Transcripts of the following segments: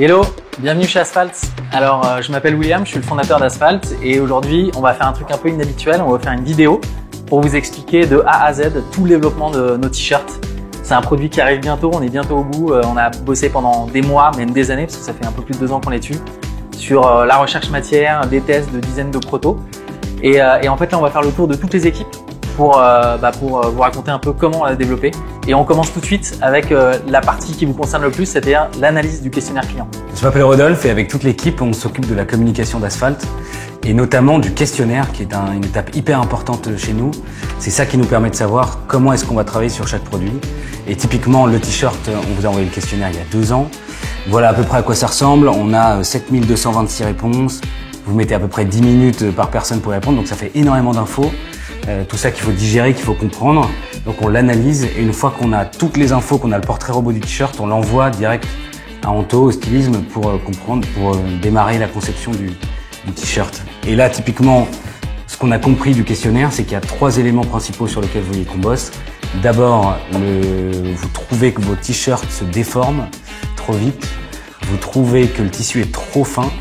Hello, bienvenue chez Asphalt. Alors, je m'appelle William, je suis le fondateur d'Asphalt et aujourd'hui, on va faire un truc un peu inhabituel. On va faire une vidéo pour vous expliquer de A à Z tout le développement de nos t-shirts. C'est un produit qui arrive bientôt, on est bientôt au bout. On a bossé pendant des mois, même des années, parce que ça fait un peu plus de 2 ans qu'on est dessus, sur la recherche matière, des tests de dizaines de protos. Et en fait, là, on va faire le tour de toutes les équipes pour vous raconter un peu comment on l'a développé. Et on commence tout de suite avec la partie qui vous concerne le plus, c'est-à-dire l'analyse du questionnaire client. Je m'appelle Rodolphe et avec toute l'équipe, on s'occupe de la communication d'Asphalt et notamment du questionnaire qui est une étape hyper importante chez nous. C'est ça qui nous permet de savoir comment est-ce qu'on va travailler sur chaque produit. Et typiquement, le t-shirt, on vous a envoyé le questionnaire il y a 2 ans. Voilà à peu près à quoi ça ressemble. On a 7226 réponses. Vous mettez à peu près 10 minutes par personne pour y répondre, donc ça fait énormément d'infos. Tout ça qu'il faut digérer, qu'il faut comprendre. Donc on l'analyse et une fois qu'on a toutes les infos, qu'on a le portrait robot du t-shirt, on l'envoie direct à Anto, au stylisme, pour comprendre, pour démarrer la conception du t-shirt. Et là, typiquement, ce qu'on a compris du questionnaire, c'est qu'il y a 3 éléments principaux sur lesquels vous voulez qu'on bosse. D'abord, vous trouvez que vos t-shirts se déforment trop vite. Vous trouvez que le tissu est trop fin,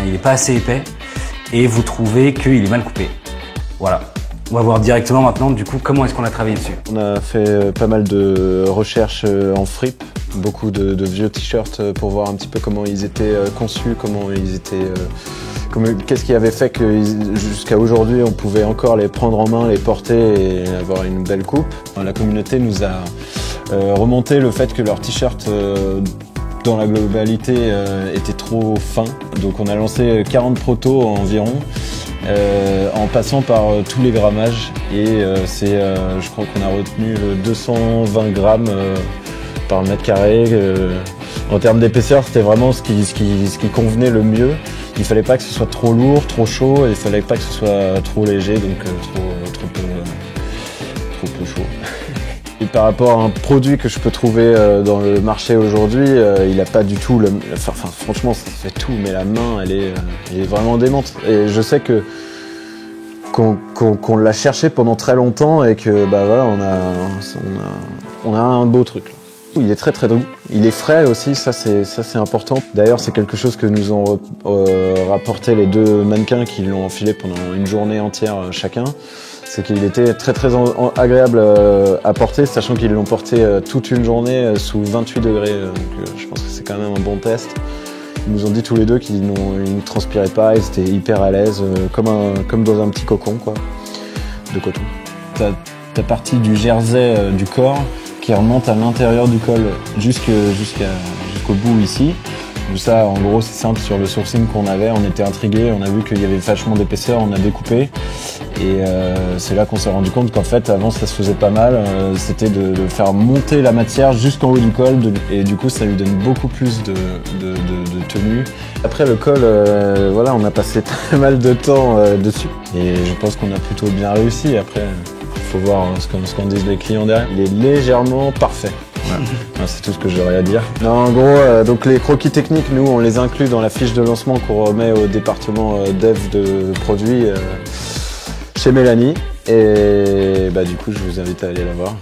il n'est pas assez épais. Et vous trouvez qu'il est mal coupé. Voilà. On va voir directement maintenant, du coup, comment est-ce qu'on a travaillé dessus. On a fait pas mal de recherches en fripe, beaucoup de vieux t-shirts pour voir un petit peu comment ils étaient conçus, comment ils étaient... qu'est-ce qui avait fait que jusqu'à aujourd'hui on pouvait encore les prendre en main, les porter et avoir une belle coupe. La communauté nous a remonté le fait que leurs t-shirts dans la globalité étaient trop fins. Donc on a lancé 40 protos environ. En passant par tous les grammages et je crois qu'on a retenu 220 grammes par mètre carré. En termes d'épaisseur, c'était vraiment ce qui convenait le mieux. Il fallait pas que ce soit trop lourd, trop chaud, et il fallait pas que ce soit trop léger, donc trop peu chaud. Et par rapport à un produit que je peux trouver dans le marché aujourd'hui, il n'a pas du tout franchement ça fait tout, mais la main elle est vraiment démente. Et je sais qu'on l'a cherché pendant très longtemps et que voilà, on a un beau truc. Il est très très doux, il est frais aussi, ça c'est important. D'ailleurs c'est quelque chose que nous ont rapporté les 2 mannequins qui l'ont enfilé pendant une journée entière chacun. C'est qu'il était très très agréable à porter, sachant qu'ils l'ont porté toute une journée sous 28 degrés. Donc je pense que c'est quand même un bon test. Ils nous ont dit tous les deux qu'ils ne transpiraient pas, ils étaient hyper à l'aise, comme dans un petit cocon quoi, de coton. Ta partie du jersey du corps qui remonte à l'intérieur du col jusqu'au bout ici. Ça, en gros, c'est simple, sur le sourcing qu'on avait, on était intrigués, on a vu qu'il y avait vachement d'épaisseur, on a découpé. Et c'est là qu'on s'est rendu compte qu'en fait, avant, ça se faisait pas mal. C'était de faire monter la matière jusqu'en haut du col. Et du coup, ça lui donne beaucoup plus de tenue. Après, le col, voilà, on a passé très mal de temps dessus. Et je pense qu'on a plutôt bien réussi. Après, il faut voir ce qu'en disent les clients derrière. Il est légèrement parfait. Voilà. C'est tout ce que j'aurais à dire. Non, en gros, donc les croquis techniques, nous, on les inclut dans la fiche de lancement qu'on remet au département dev de produits chez Mélanie. Et du coup, je vous invite à aller la voir.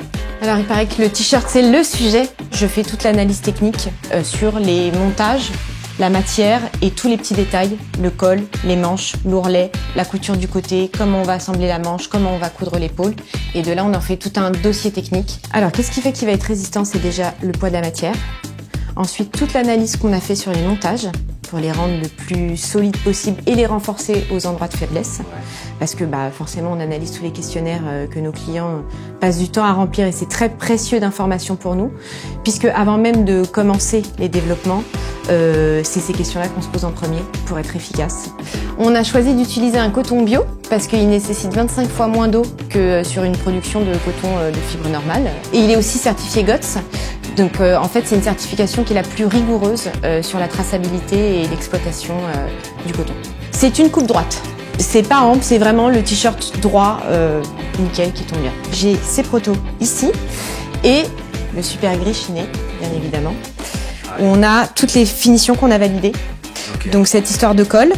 Alors, il paraît que le t-shirt, c'est le sujet. Je fais toute l'analyse technique sur les montages, la matière et tous les petits détails, le col, les manches, l'ourlet, la couture du côté, comment on va assembler la manche, comment on va coudre l'épaule. Et de là, on en fait tout un dossier technique. Alors, qu'est-ce qui fait qu'il va être résistant? C'est déjà le poids de la matière. Ensuite, toute l'analyse qu'on a fait sur les montages pour les rendre le plus solides possible et les renforcer aux endroits de faiblesse. Parce que forcément, on analyse tous les questionnaires que nos clients passent du temps à remplir et c'est très précieux d'informations pour nous. Puisque avant même de commencer les développements, c'est ces questions-là qu'on se pose en premier pour être efficace. On a choisi d'utiliser un coton bio parce qu'il nécessite 25 fois moins d'eau que sur une production de coton de fibre normale. Et il est aussi certifié GOTS. Donc en fait, c'est une certification qui est la plus rigoureuse sur la traçabilité et l'exploitation du coton. C'est une coupe droite. C'est pas ample, c'est vraiment le t-shirt droit, nickel, qui tombe bien. J'ai ces protos ici et le super gris chiné, bien évidemment. On a toutes les finitions qu'on a validées. Okay. Donc cette histoire de col.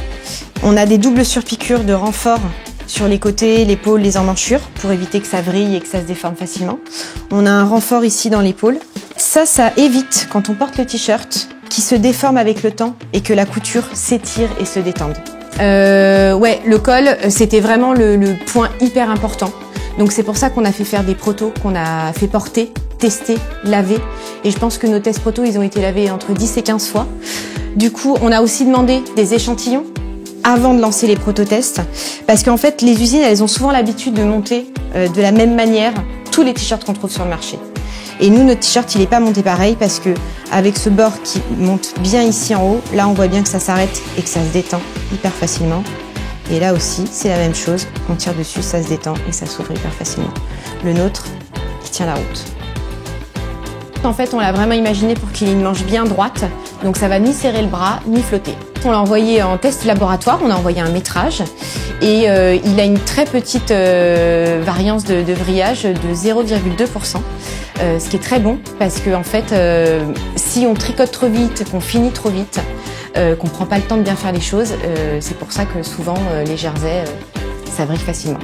On a des doubles surpiqûres de renfort sur les côtés, l'épaule, les emmanchures pour éviter que ça vrille et que ça se déforme facilement. On a un renfort ici dans l'épaule. Ça évite, quand on porte le t-shirt, qui se déforment avec le temps et que la couture s'étire et se détende. Ouais, le col, c'était vraiment le point hyper important. Donc c'est pour ça qu'on a fait faire des protos, qu'on a fait porter, tester, laver. Et je pense que nos tests protos, ils ont été lavés entre 10 et 15 fois. Du coup, on a aussi demandé des échantillons avant de lancer les prototests. Parce qu'en fait, les usines, elles ont souvent l'habitude de monter de la même manière tous les t-shirts qu'on trouve sur le marché. Et nous, notre t-shirt, il n'est pas monté pareil parce que avec ce bord qui monte bien ici en haut, là, on voit bien que ça s'arrête et que ça se détend hyper facilement. Et là aussi, c'est la même chose. On tire dessus, ça se détend et ça s'ouvre hyper facilement. Le nôtre, il tient la route. En fait, on l'a vraiment imaginé pour qu'il ait une manche bien droite. Donc ça va ni serrer le bras, ni flotter. On l'a envoyé en test laboratoire, on a envoyé un métrage. Et il a une très petite variance de vrillage de 0,2%. Ce qui est très bon parce que en fait, si on tricote trop vite, qu'on finit trop vite, qu'on prend pas le temps de bien faire les choses, c'est pour ça que souvent les jerseys, ça brille facilement.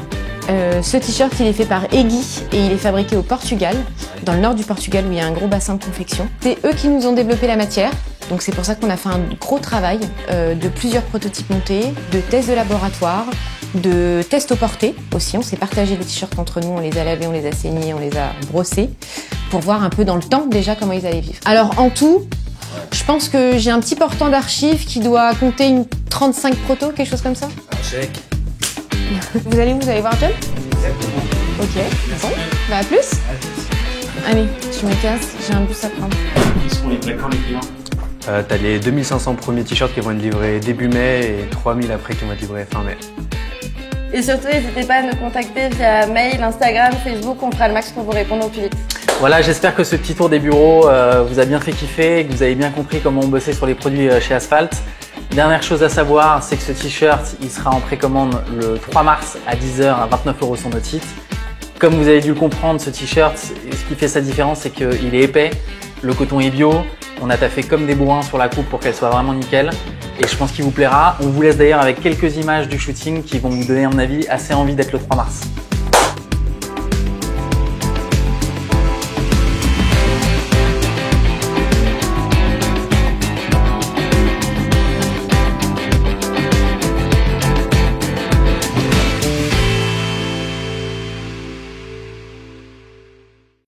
Ce t-shirt, il est fait par Eggy et il est fabriqué au Portugal, dans le nord du Portugal où il y a un gros bassin de confection. C'est eux qui nous ont développé la matière, donc c'est pour ça qu'on a fait un gros travail de plusieurs prototypes montés, de tests de laboratoire, de tests au porté aussi. On s'est partagé les t-shirts entre nous, on les a lavés, on les a saignés, on les a brossés pour voir un peu dans le temps déjà comment ils allaient vivre. Alors en tout, je pense que j'ai un petit portant d'archives qui doit compter une 35 protos, quelque chose comme ça. Check. Vous allez voir John? Exactement. Ok, bon, bah à plus. Allez, je me casse, j'ai un bus à prendre. Ils seront livrés quand les clients? T'as les 2500 premiers t-shirts qui vont être livrés début mai et 3000 après qui vont être livrés fin mai. Et surtout, n'hésitez pas à nous contacter via mail, Instagram, Facebook, on fera le max pour vous répondre au plus vite. Voilà, j'espère que ce petit tour des bureaux vous a bien fait kiffer et que vous avez bien compris comment on bossait sur les produits chez Asphalt. Dernière chose à savoir, c'est que ce t-shirt, il sera en précommande le 3 mars à 10 h à 29 € sur notre site. Comme vous avez dû le comprendre, ce t-shirt, ce qui fait sa différence, c'est qu'il est épais, le coton est bio, on a taffé comme des bourrins sur la coupe pour qu'elle soit vraiment nickel. Et je pense qu'il vous plaira. On vous laisse d'ailleurs avec quelques images du shooting qui vont vous donner, à mon avis, assez envie d'être le 3 mars.